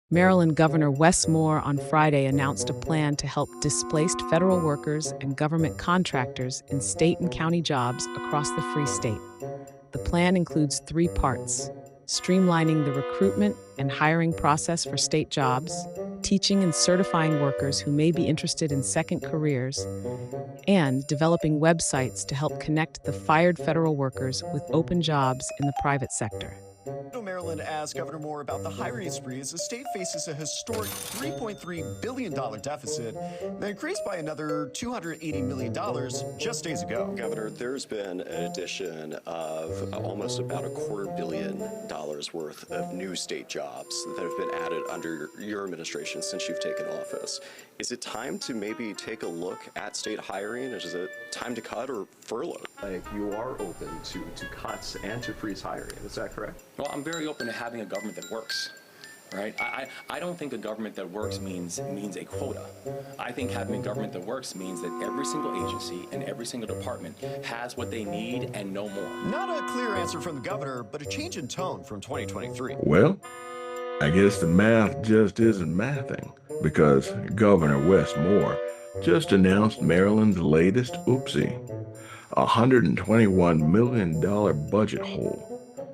Maryland Governor Wes Moore on Friday announced a plan to help displaced federal workers and government contractors in state and county jobs across the Free State. The plan includes three parts: streamlining the recruitment and hiring process for state jobs, teaching and certifying workers who may be interested in second careers, and developing websites to help connect the fired federal workers with open jobs in the private sector. Maryland asked Governor Moore about the hiring spree as the state faces a historic $3.3 billion deficit that increased by another $280 million just days ago. Governor, there's been an addition of almost about $250 million worth of new state jobs that have been added under your administration since you've taken office. Is it time to maybe take a look at state hiring? Is it time to cut or furlough? You are open to cuts and to freeze hiring, is that correct? Well, I'm very open to having a government that works, right? I don't think a government that works means a quota. I think having a government that works means that every single agency and every single department has what they need and no more. Not a clear answer from the governor, but a change in tone from 2023. Well, I guess the math just isn't mathing, because Governor Wes Moore just announced Maryland's latest oopsie, a $121 million budget hole.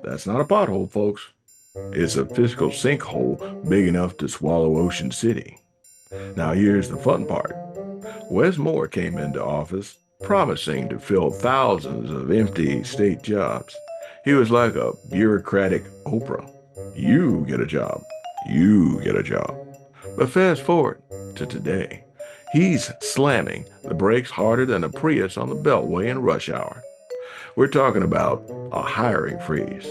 That's not a pothole, folks. It's a fiscal sinkhole big enough to swallow Ocean City. Now here's the fun part. Wes Moore came into office promising to fill thousands of empty state jobs. He was like a bureaucratic Oprah. You get a job. You get a job. But fast forward to today. He's slamming the brakes harder than a Prius on the Beltway in rush hour. We're talking about a hiring freeze,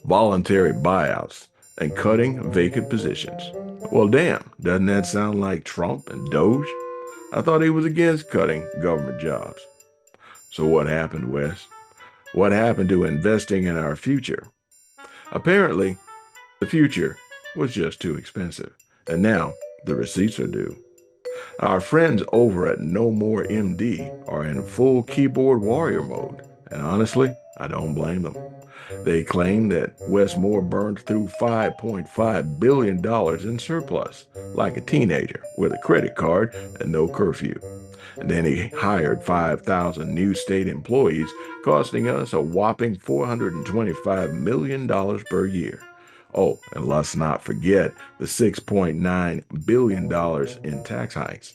voluntary buyouts, and cutting vacant positions. Well, damn, doesn't that sound like Trump and Doge? I thought he was against cutting government jobs. So what happened, Wes? What happened to investing in our future? Apparently, the future was just too expensive, and now the receipts are due. Our friends over at No More MD are in full keyboard warrior mode, and honestly, I don't blame them. They claim that Wes Moore burned through $5.5 billion in surplus, like a teenager with a credit card and no curfew. And then he hired 5,000 new state employees, costing us a whopping $425 million per year. Oh, and let's not forget the $6.9 billion in tax hikes.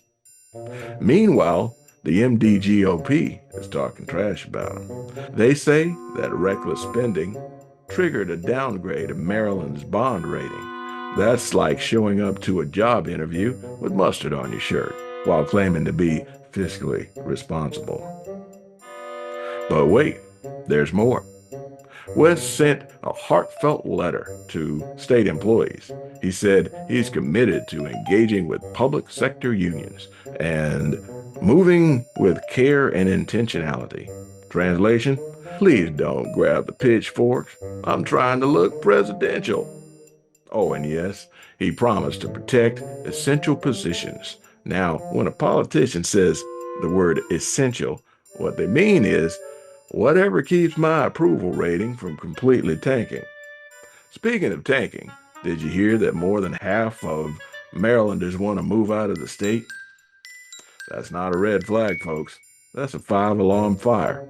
Meanwhile, the MDGOP is talking trash about him. They say that reckless spending triggered a downgrade of Maryland's bond rating. That's like showing up to a job interview with mustard on your shirt while claiming to be fiscally responsible. But wait, there's more. Wes sent a heartfelt letter to state employees. He said he's committed to engaging with public sector unions and moving with care and intentionality. Translation, please don't grab the pitchforks. I'm trying to look presidential. Oh, and yes, he promised to protect essential positions. Now, when a politician says the word essential, what they mean is whatever keeps my approval rating from completely tanking. Speaking of tanking, did you hear that more than half of Marylanders want to move out of the state? That's not a red flag, folks. That's a 5-alarm fire.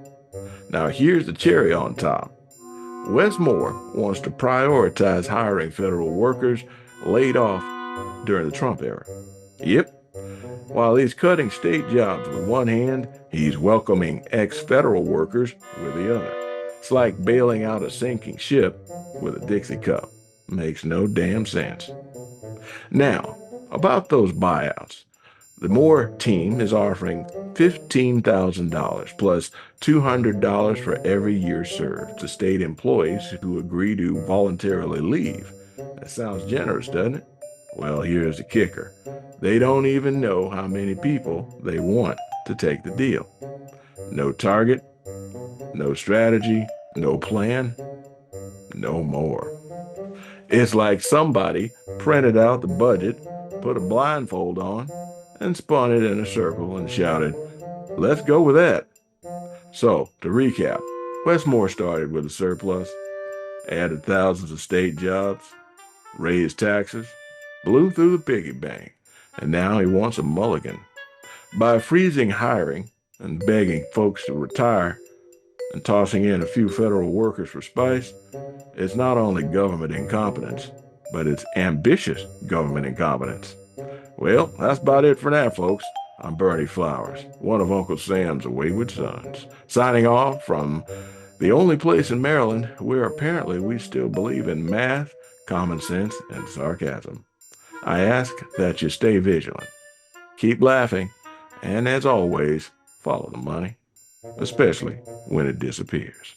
Now here's the cherry on top. Wes Moore wants to prioritize hiring federal workers laid off during the Trump era. Yep. While he's cutting state jobs with one hand, he's welcoming ex-federal workers with the other. It's like bailing out a sinking ship with a Dixie cup. Makes no damn sense. Now, about those buyouts. The Moore team is offering $15,000 plus $200 for every year served to state employees who agree to voluntarily leave. That sounds generous, doesn't it? Well, here's the kicker. They don't even know how many people they want to take the deal. No target, no strategy, no plan, no more. It's like somebody printed out the budget, put a blindfold on, and spun it in a circle and shouted, "Let's go with that." So, to recap, Wes Moore started with a surplus, added thousands of state jobs, raised taxes, blew through the piggy bank, and now he wants a mulligan. By freezing hiring and begging folks to retire and tossing in a few federal workers for spice, it's not only government incompetence, but it's ambitious government incompetence. Well, that's about it for now, folks. I'm Bernie Flowers, one of Uncle Sam's wayward sons, signing off from the only place in Maryland where apparently we still believe in math, common sense, and sarcasm. I ask that you stay vigilant, keep laughing, and as always, follow the money, especially when it disappears.